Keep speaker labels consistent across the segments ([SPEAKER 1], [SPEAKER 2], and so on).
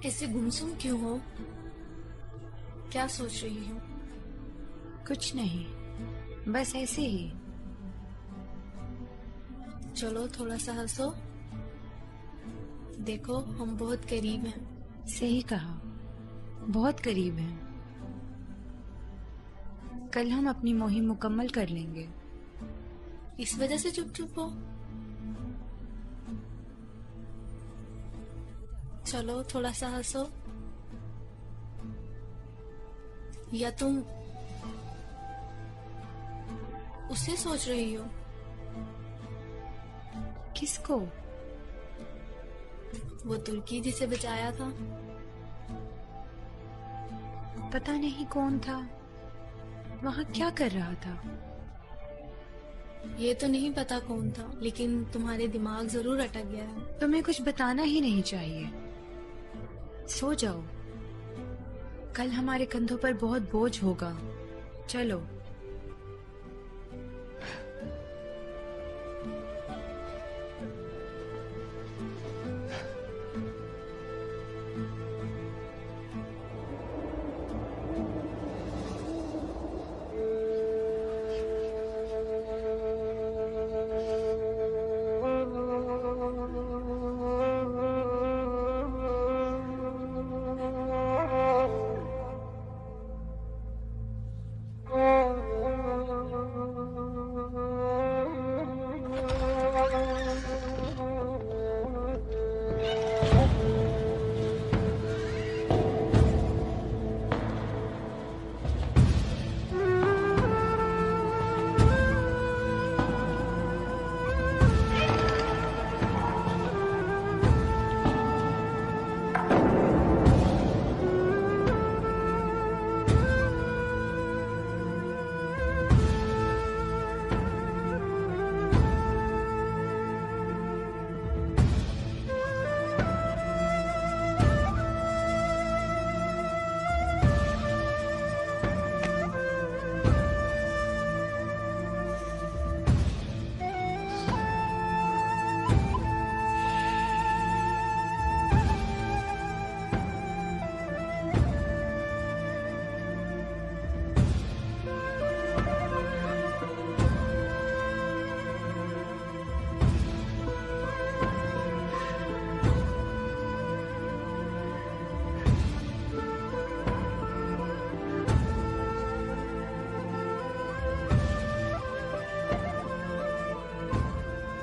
[SPEAKER 1] ऐसे गुमसुम क्यों हो? क्या सोच रही हो?
[SPEAKER 2] कुछ नहीं, बस ऐसे ही।
[SPEAKER 1] चलो थोड़ा सा हंसो। देखो हम बहुत करीब हैं।
[SPEAKER 2] सही कहा, बहुत करीब हैं। कल हम अपनी मुहिम मुकम्मल कर लेंगे।
[SPEAKER 1] इस वजह से चुप चुप हो? चलो थोड़ा सा हंसो। या तुम उसे सोच रही हो?
[SPEAKER 2] किसको?
[SPEAKER 1] वो तुर्की जिसे बचाया था।
[SPEAKER 2] पता नहीं कौन था, वहाँ क्या कर रहा था।
[SPEAKER 1] ये तो नहीं पता कौन था, लेकिन तुम्हारे दिमाग जरूर अटक गया है।
[SPEAKER 2] तुम्हें कुछ बताना ही नहीं चाहिए। सो जाओ, कल हमारे कंधों पर बहुत बोझ होगा। चलो।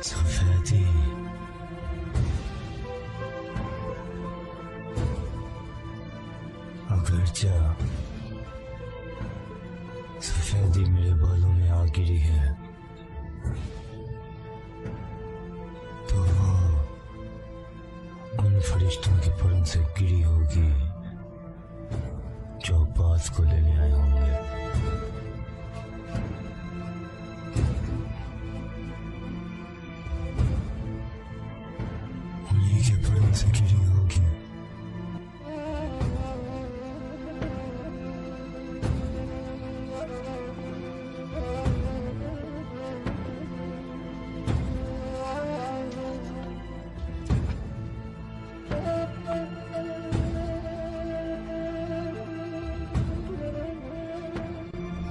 [SPEAKER 3] सफेदी, अगरचा सफेदी मेरे बालों में आ गिरी है, तो वो उन फरिश्तों के परम से गिरी होगी जो अब्बास को लेने आए होंगे। उन्हीं के परम से गिरी होगी।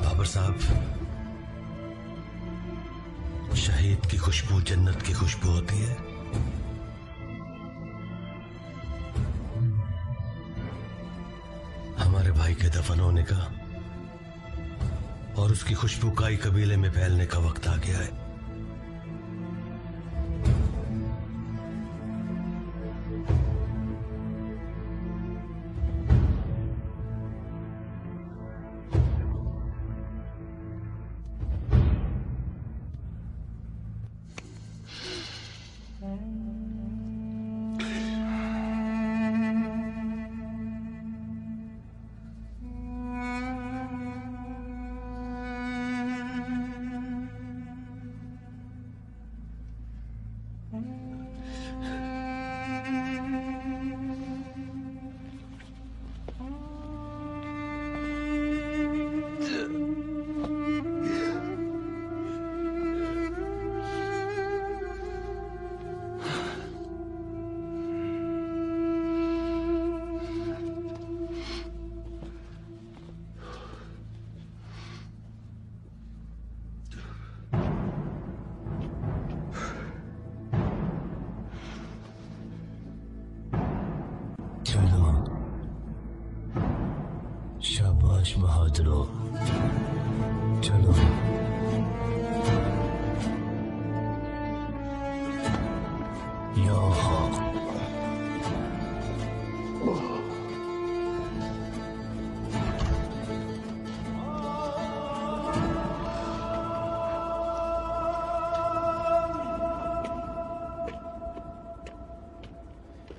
[SPEAKER 3] बाबर साहब, शहीद की खुशबू जन्नत की खुशबू होती है। हमारे भाई के दफन होने का और उसकी खुशबू काई कबीले में फैलने का वक्त आ गया है। चश्म हाजरो चलो या हक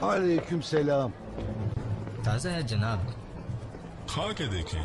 [SPEAKER 4] वालेकुम सलाम।
[SPEAKER 5] ताज़ा है जनाब।
[SPEAKER 6] खा के देखें।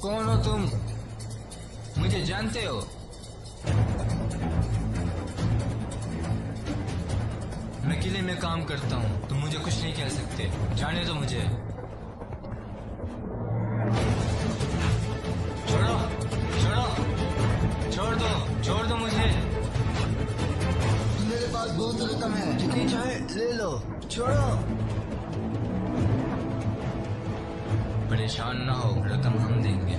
[SPEAKER 5] कौन हो तुम? मुझे जानते हो? मैं किले में काम करता हूँ, तुम मुझे कुछ नहीं कह सकते। जाने दो मुझे। छोड़ो, छोड़ो, छोड़ दो मुझे।
[SPEAKER 4] मेरे पास बहुत रकम है, जितनी चाहे ले लो। छोड़ो।
[SPEAKER 5] परेशान ना हो, रकम हम देंगे।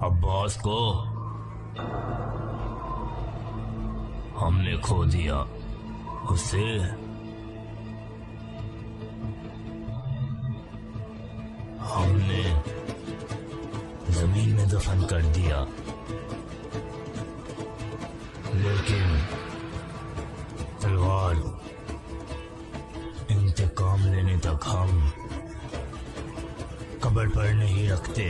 [SPEAKER 7] अब्बास को हमने खो दिया, उसे हमने जमीन में दफन कर दिया, लेकिन तलवार इंतकाम लेने तक हम कब्र पर नहीं रखते।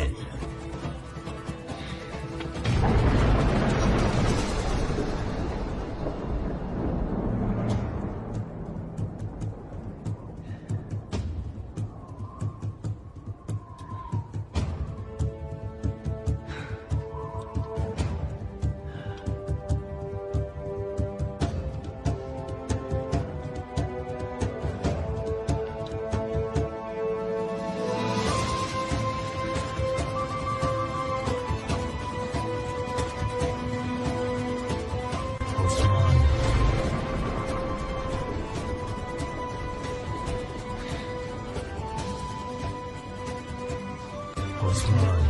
[SPEAKER 7] उस्मान,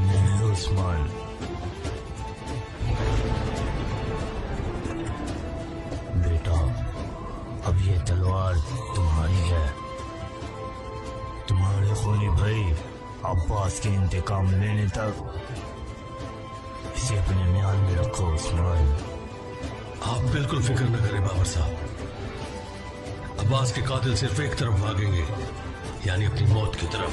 [SPEAKER 7] मेरे उस्मान, बेटा, अब ये तलवार तुम्हारी है। तुम्हारे खूनी भाई अब्बास के इंतकाम लेने तक इसे अपने म्यान में रखो उस्मान।
[SPEAKER 3] आप बिल्कुल फिक्र न करें बाबर साहब, अब्बास के कातिल सिर्फ एक तरफ भागेंगे, यानी अपनी मौत की तरफ।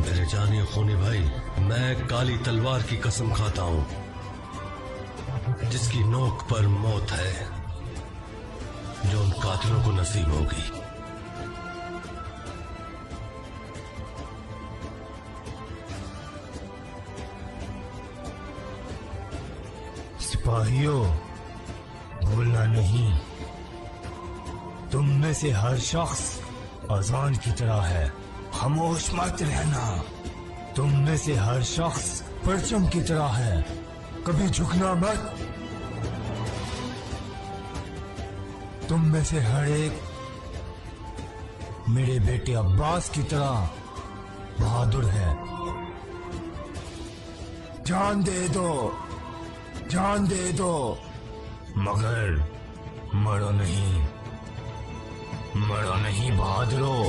[SPEAKER 3] मेरे जानिए खूनी भाई, मैं काली तलवार की कसम खाता हूं, जिसकी नोक पर मौत है, जो उन कातिलों को नसीब होगी।
[SPEAKER 7] सिपाहियों, भूलना नहीं, तुम में से हर शख्स अजान की तरह है, खामोश मत रहना। तुम में से हर शख्स परचम की तरह है, कभी झुकना मत। तुम में से हर एक मेरे बेटे अब्बास की तरह बहादुर है। जान दे दो, जान दे दो, मगर मरो नहीं, मरो नहीं बहादुरों।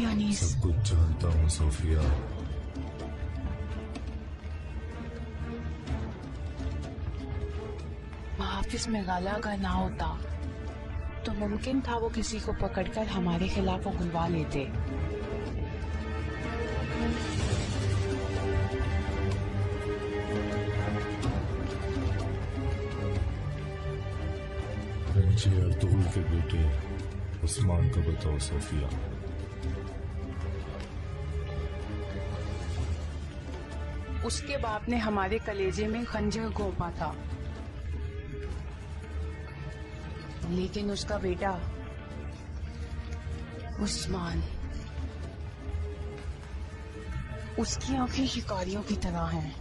[SPEAKER 2] भी अनीस।
[SPEAKER 6] सब कुछ जानता हूँ सोफिया।
[SPEAKER 2] हाफिज मेघालय का ना होता तो मुमकिन था वो किसी को पकड़कर हमारे खिलाफ उगलवा लेते।
[SPEAKER 6] रंजी अर्तुगरुल के बेटे उस्मान का बताओ सोफिया।
[SPEAKER 2] उसके बाप ने हमारे कलेजे में खंजर घोंपा था, लेकिन उसका बेटा उस्मान, उसकी आंखें शिकारियों की तरह हैं।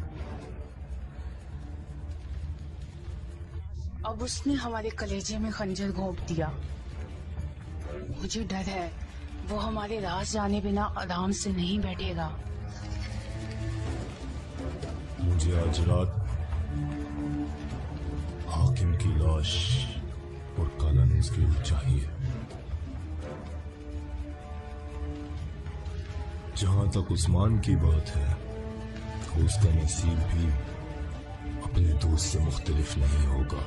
[SPEAKER 2] अब उसने हमारे कलेजे में खंजर घोंप दिया। मुझे डर है वो हमारे राज जाने बिना आराम से नहीं बैठेगा।
[SPEAKER 6] मुझे आज रात हाकिम की लाश और काला न्यूज़ चाहिए। जहां तक उस्मान की बात है तो उसका नसीब भी अपने दोस्त से मुख्तलिफ नहीं होगा।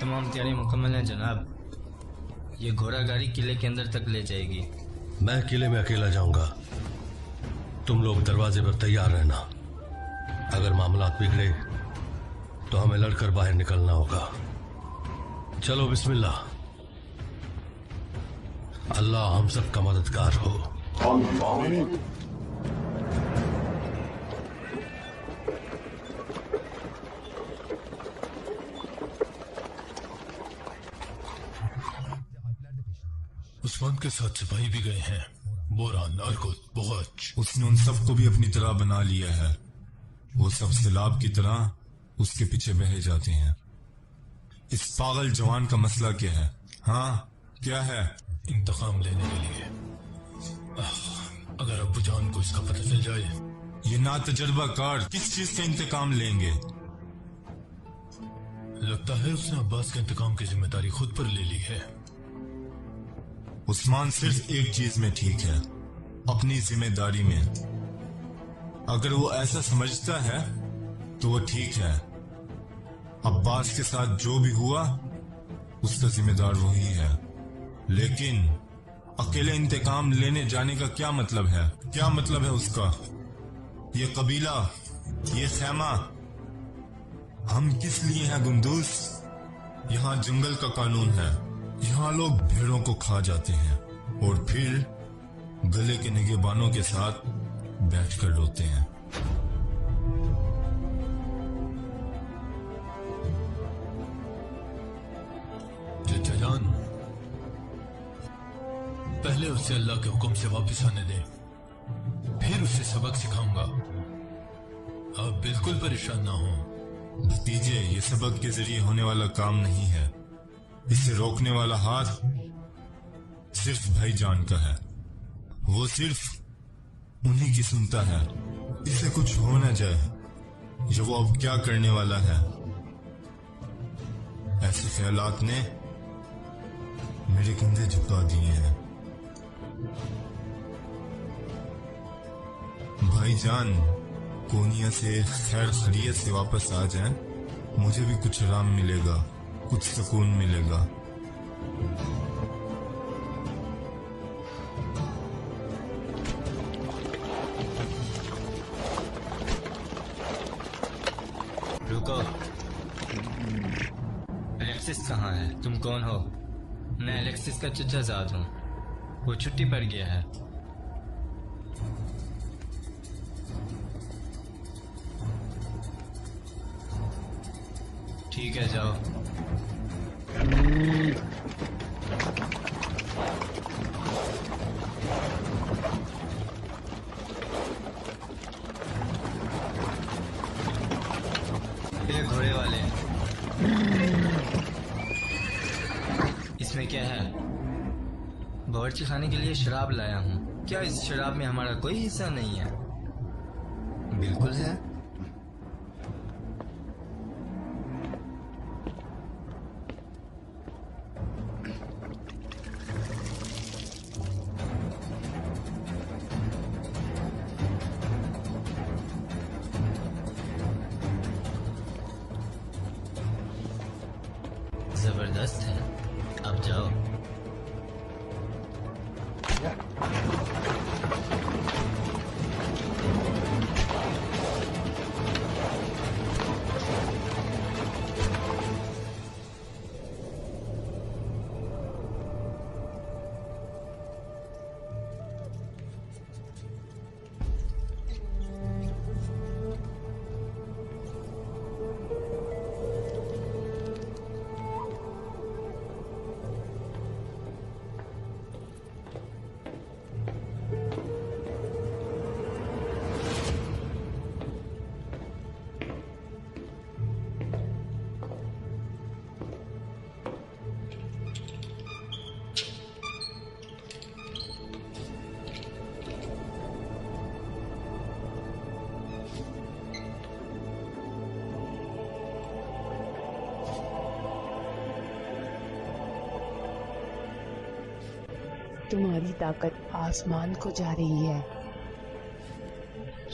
[SPEAKER 5] तमाम तैयारी मुकम्मल है जनाब। ये घोड़ा गाड़ी किले के अंदर तक ले जाएगी।
[SPEAKER 3] मैं किले में अकेला जाऊंगा, तुम लोग दरवाजे पर तैयार रहना। अगर मामला बिगड़े तो हमें लड़कर बाहर निकलना होगा। चलो बिस्मिल्लाह। अल्लाह हम सब का मददगार हो।
[SPEAKER 6] उस्मान के साथ सिपाही भी गए हैं, बोरान, अर्कुत, बोहच। उसने उन सबको भी अपनी तरह बना लिया है। वो सब सैलाब की तरह उसके पीछे बहे जाते हैं। इस पागल जवान का मसला क्या है? हाँ, क्या है? इंतकाम लेने के लिए। अगर अब्बू जान को इसका पता चल जाए। ये ना तजुर्बा कार किस चीज का इंतकाम लेंगे? लगता है उसने अब्बास के इंतकाम की जिम्मेदारी खुद पर ले ली है। उस्मान सिर्फ एक चीज में ठीक है, अपनी जिम्मेदारी में। अगर वो ऐसा समझता है तो वो ठीक है। अब्बास के साथ जो भी हुआ उसका जिम्मेदार वही है, लेकिन अकेले इंतकाम लेने जाने का क्या मतलब है? क्या मतलब है उसका? ये कबीला, ये खैमा, हम किस लिए हैं गुंदूस? यहाँ जंगल का कानून है। यहाँ लोग भेड़ों को खा जाते हैं और फिर गले के निगहबानों के साथ बैठकर रोते हैं।
[SPEAKER 3] चचा जान, पहले उसे अल्लाह के हुक्म से वापस आने दे, फिर उसे सबक सिखाऊंगा। आप बिल्कुल परेशान ना हो
[SPEAKER 6] भतीजे, ये सबक के जरिए होने वाला काम नहीं है। इसे रोकने वाला हाथ सिर्फ भाईजान का है। वो सिर्फ उन्हीं की सुनता है। इसे कुछ हो न जाए जो वो अब क्या करने वाला है। ऐसे ख्यालात ने मेरे कंधे झुका दिए हैं। भाईजान कोनिया से खैर खैरियत से वापस आ जाएं, मुझे भी कुछ आराम मिलेगा, कुछ सुकून मिलेगा।
[SPEAKER 5] रुको, एलेक्सिस कहाँ है? तुम कौन हो? मैं एलेक्सिस का चचाजाद हूँ। वो छुट्टी पर गया है। ठीक है, जाओ। ये घोड़े वाले, इसमें क्या है? बावर्ची खाने के लिए शराब लाया हूँ। क्या इस शराब में हमारा कोई हिस्सा नहीं है? बिल्कुल है। जबरदस्त है। अब जाओ।
[SPEAKER 8] तुम्हारी ताकत आसमान को जा रही है।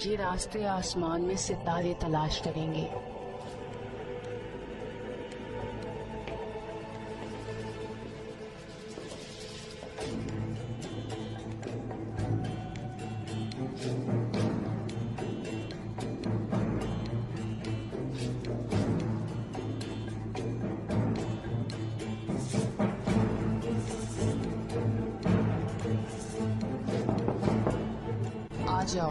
[SPEAKER 8] ये रास्ते आसमान में सितारे तलाश करेंगे। आ जाओ।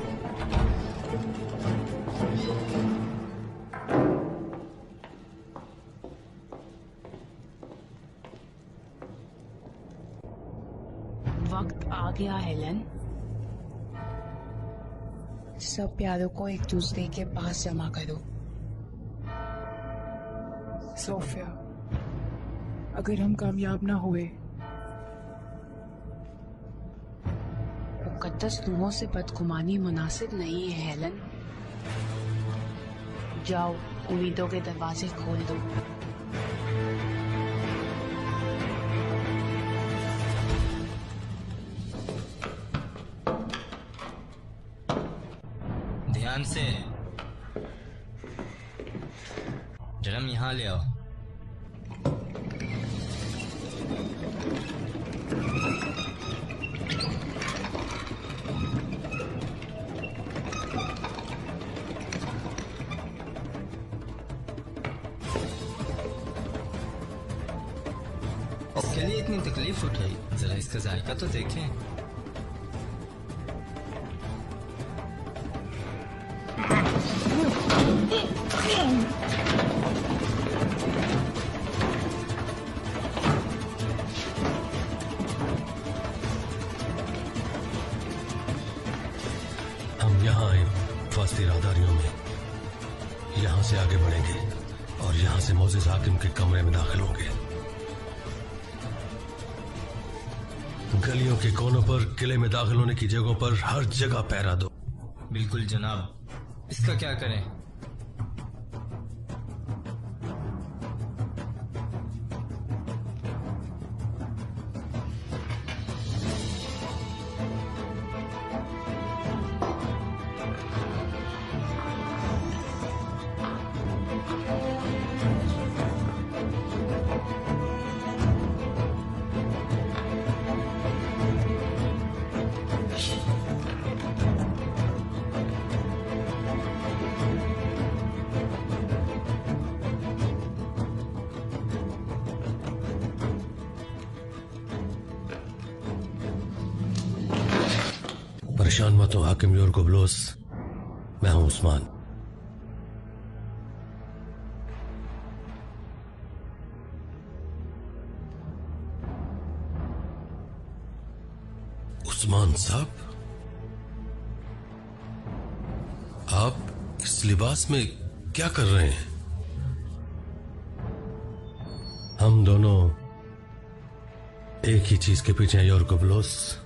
[SPEAKER 8] वक्त आ गया हेलन। सब प्यारों को एक दूसरे के पास जमा करो।
[SPEAKER 9] सोफिया, अगर हम कामयाब ना हुए,
[SPEAKER 8] मुकद्दस रूहों से बदगुमानी मुनासिब नहीं है हेलन। जाओ, उम्मीदों के दरवाजे खोल दो।
[SPEAKER 5] ध्यान से। ड्रम यहाँ ले आओ। इसके लिए इतनी तकलीफ उठाई, जरा इसका जायका तो देखें।
[SPEAKER 3] हम यहाँ आए फास्ती राहदारियों में, यहाँ से आगे बढ़ेंगे और यहाँ से मोज़ेज़ हाकिम के कमरे में दाखिल होंगे। गलियों के कोनों पर, किले में दाखिल होने की जगहों पर हर जगह पहरा दो।
[SPEAKER 5] बिल्कुल जनाब। इसका क्या करें?
[SPEAKER 3] परेशान मत हो हाकिम योरगोब्लोस, मैं हूं उस्मान। उस्मान साहब, आप इस लिबास में क्या कर रहे हैं? हम दोनों एक ही चीज के पीछे हैं योरगोब्लोस।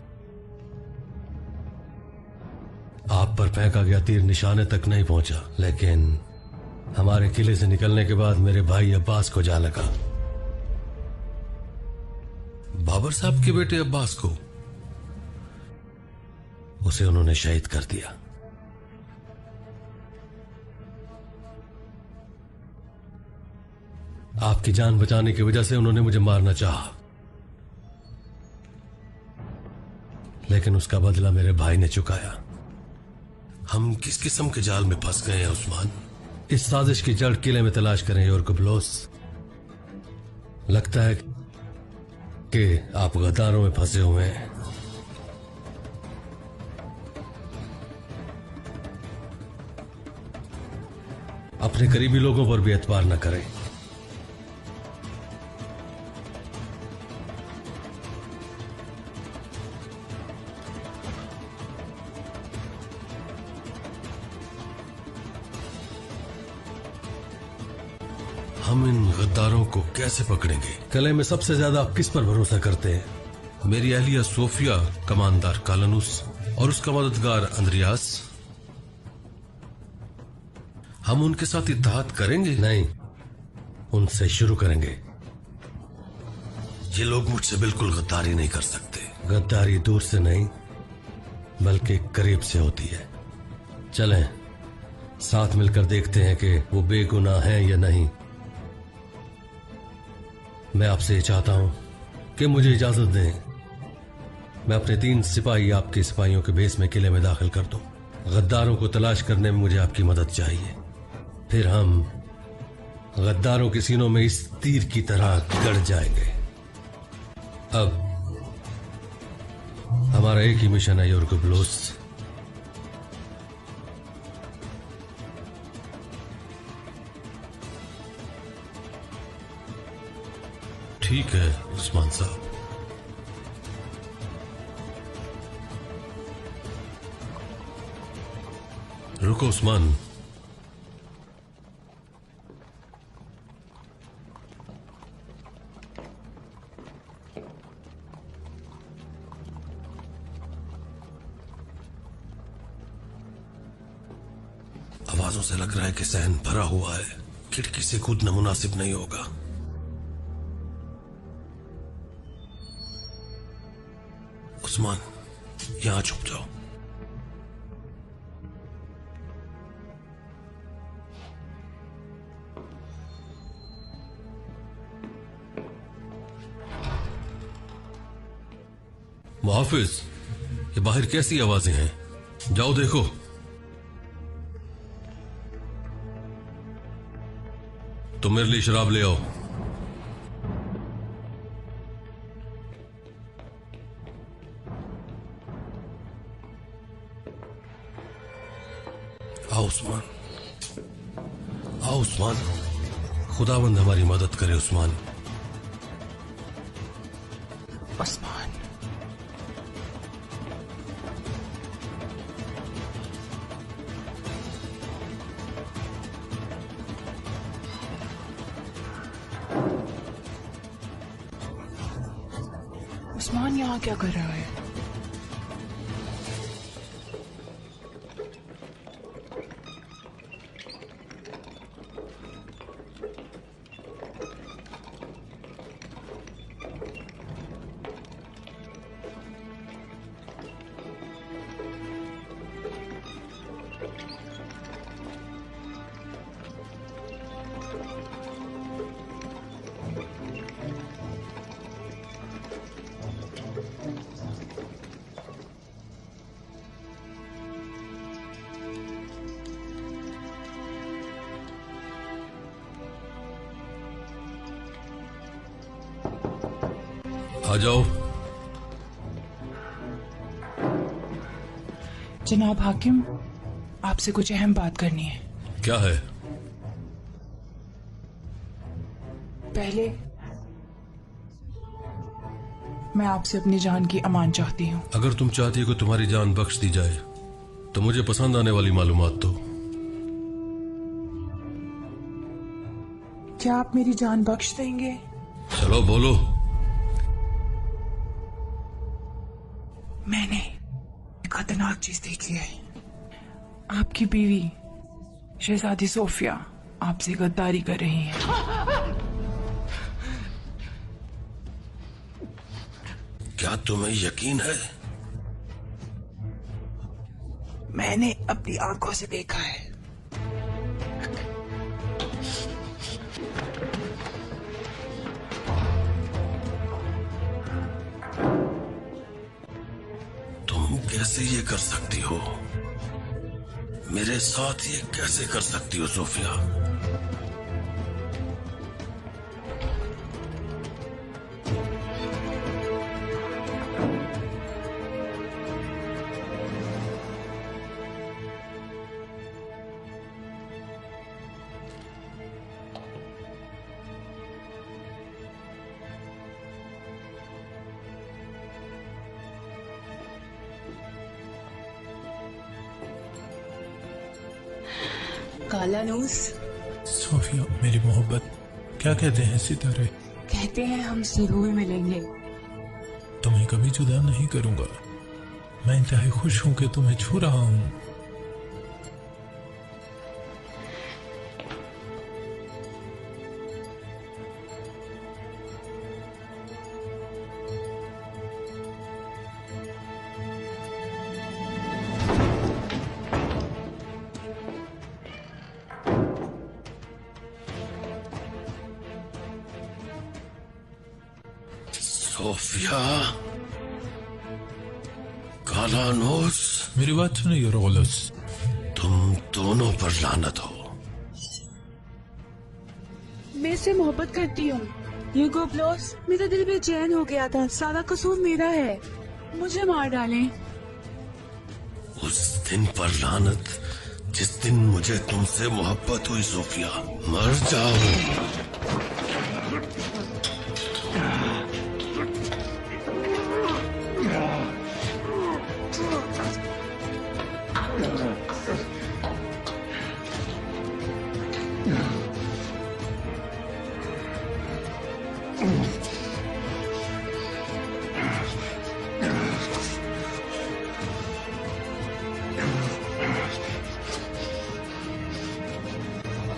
[SPEAKER 3] आप पर फेंका गया तीर निशाने तक नहीं पहुंचा, लेकिन हमारे किले से निकलने के बाद मेरे भाई अब्बास को जा लगा। बाबर साहब के बेटे अब्बास को, उसे उन्होंने शहीद कर दिया। आपकी जान बचाने की वजह से उन्होंने मुझे मारना चाहा, लेकिन उसका बदला मेरे भाई ने चुकाया। हम किस किस्म के जाल में फंस गए हैं उस्मान? इस साजिश की जड़ किले में तलाश करें योरगोब्लोस। लगता है कि आप गद्दारों में फंसे हुए हैं। अपने करीबी लोगों पर भी एतबार न करें। हम इन गद्दारों को कैसे पकड़ेंगे? किले में सबसे ज्यादा आप किस पर भरोसा करते हैं? मेरी अहलिया सोफिया, कमांडर कालनुस और उसका मददगार अंद्रियास। हम उनके साथ इत्तेहाद करेंगे? नहीं, उनसे शुरू करेंगे। ये लोग मुझसे बिल्कुल गद्दारी नहीं कर सकते। गद्दारी दूर से नहीं बल्कि करीब से होती है। चलें साथ मिलकर देखते हैं कि वो बेगुनाह हैं या नहीं। मैं आपसे चाहता हूं कि मुझे इजाजत दें, मैं अपने 3 सिपाही आपके सिपाहियों के भेस में किले में दाखिल कर दूं। गद्दारों को तलाश करने में मुझे आपकी मदद चाहिए। फिर हम गद्दारों के सीनों में इस तीर की तरह गड़ जाएंगे। अब हमारा एक ही मिशन है योरगोब्लोस। ठीक है उस्मान साहब। रुको उस्मान, आवाजों से लग रहा है कि सहन भरा हुआ है। खिड़की से कूदना मुनासिब नहीं होगा। उस्मान, यहां छुप जाओ। मुहाफिज, ये बाहर कैसी आवाजें हैं? जाओ देखो। तुम मेरे लिए शराब ले आओ। आओ उस्मान, आओ उस्मान, खुदावंद हमारी मदद करे उस्मान।
[SPEAKER 9] उस्मान, उस्मान यहाँ क्या कर रहा है?
[SPEAKER 3] आ जाओ।
[SPEAKER 9] जनाब हाकिम, आपसे कुछ अहम बात करनी है।
[SPEAKER 3] क्या है?
[SPEAKER 9] पहले मैं आपसे अपनी जान की अमान चाहती हूँ।
[SPEAKER 3] अगर तुम चाहती हो कि तुम्हारी जान बख्श दी जाए तो मुझे पसंद आने वाली मालूमात दो।
[SPEAKER 9] क्या आप मेरी जान बख्श देंगे?
[SPEAKER 3] चलो बोलो।
[SPEAKER 9] मैंने एक खतरनाक चीज देखी है। आपकी बीवी शहजादी सोफिया आपसे गद्दारी कर रही है।
[SPEAKER 3] क्या तुम्हें यकीन है?
[SPEAKER 9] मैंने अपनी आंखों से देखा है।
[SPEAKER 3] तुम कैसे ये कर सकती हो? मेरे साथ ये कैसे कर सकती हो सोफिया?
[SPEAKER 8] कालानूस,
[SPEAKER 10] सोफिया मेरी मोहब्बत, क्या कहते हैं सितारे?
[SPEAKER 8] कहते हैं हम जरूर मिलेंगे।
[SPEAKER 10] तुम्हें कभी जुदा नहीं करूंगा। मैं इंतहाई खुश हूं कि तुम्हें छू रहा हूं।
[SPEAKER 3] सोफिया, कालानूस,
[SPEAKER 10] मेरी बात सुनो यूरोगलस।
[SPEAKER 3] तुम दोनों पर लानत हो।
[SPEAKER 8] मैं इससे मोहब्बत करती हूँ। ये गोबलोस, मेरा दिल बेचैन हो गया था। सारा कसूर मेरा है। मुझे मार डालें।
[SPEAKER 3] उस दिन पर लानत जिस दिन मुझे तुमसे मोहब्बत हुई सोफिया। मर जाओ।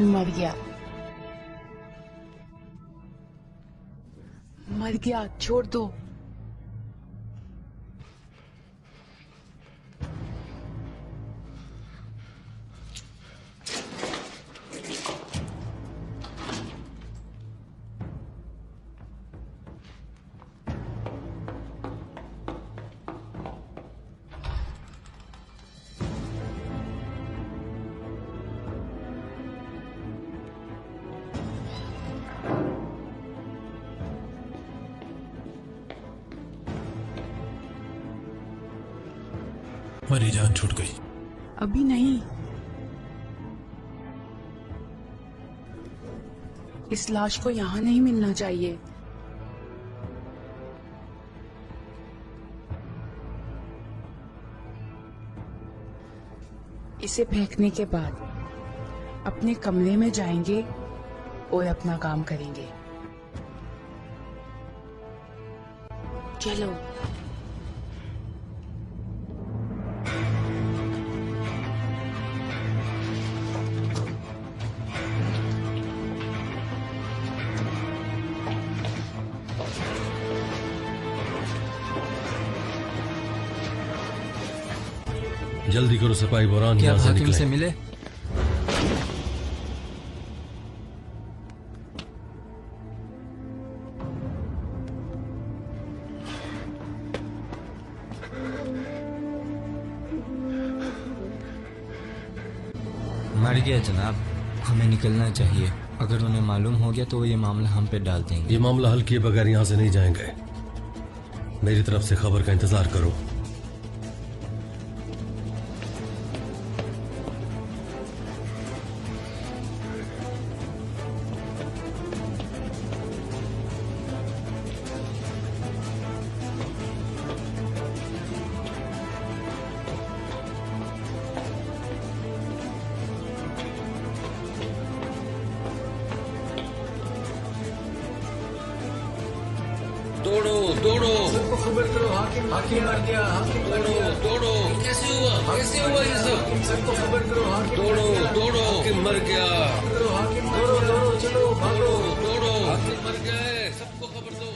[SPEAKER 8] मर गया, मर गया, छोड़ दो।
[SPEAKER 10] तुम्हारी जान छूट गई।
[SPEAKER 9] अभी नहीं, इस लाश को यहाँ नहीं मिलना चाहिए। इसे फेंकने के बाद अपने कमरे में जाएंगे और अपना काम करेंगे। चलो।
[SPEAKER 3] जल्दी करो सिपाही बोरान,
[SPEAKER 5] क्या
[SPEAKER 3] यहाँ से
[SPEAKER 5] हाकिम
[SPEAKER 3] निकले।
[SPEAKER 5] से मिले? मर गया जनाब, हमें निकलना चाहिए। अगर उन्हें मालूम हो गया तो वो ये मामला हम पे डाल देंगे।
[SPEAKER 3] ये मामला हल किए बगैर यहाँ से नहीं जाएंगे। मेरी तरफ से खबर का इंतजार करो। दौड़ो दौड़ो,
[SPEAKER 4] सबको खबर करो, हाकिम मर गया, हाकिम मर गया।
[SPEAKER 3] दौड़ो, कैसे हुआ ये सब?
[SPEAKER 4] सबको खबर करो, हाकिम
[SPEAKER 3] दौड़ो दौड़ो, हाकिम मर गया।
[SPEAKER 4] हाकिम दौड़ो, चलो भागो।
[SPEAKER 3] दौड़ो, हाकिम मर गया है, सबको खबर दो।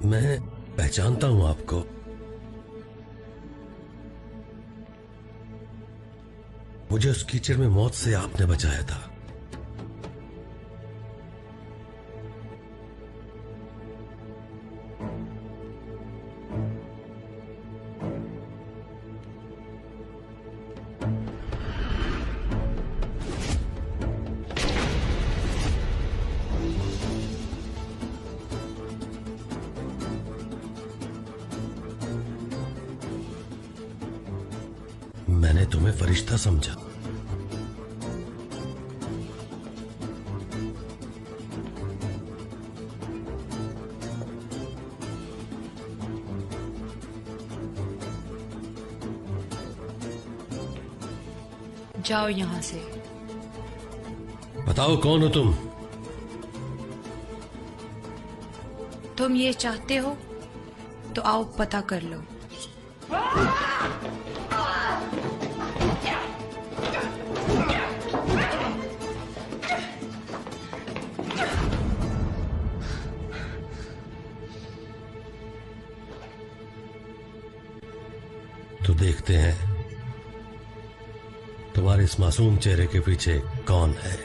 [SPEAKER 3] मैं पहचानता हूं आपको। मुझे उस कीचड़ में मौत से आपने बचाया था। मैंने तुम्हें फरिश्ता समझा।
[SPEAKER 2] जाओ यहाँ से।
[SPEAKER 3] बताओ कौन हो तुम?
[SPEAKER 2] तुम ये चाहते हो तो आओ पता कर लो।
[SPEAKER 3] तो देखते हैं तुम्हारे इस मासूम चेहरे के पीछे कौन है?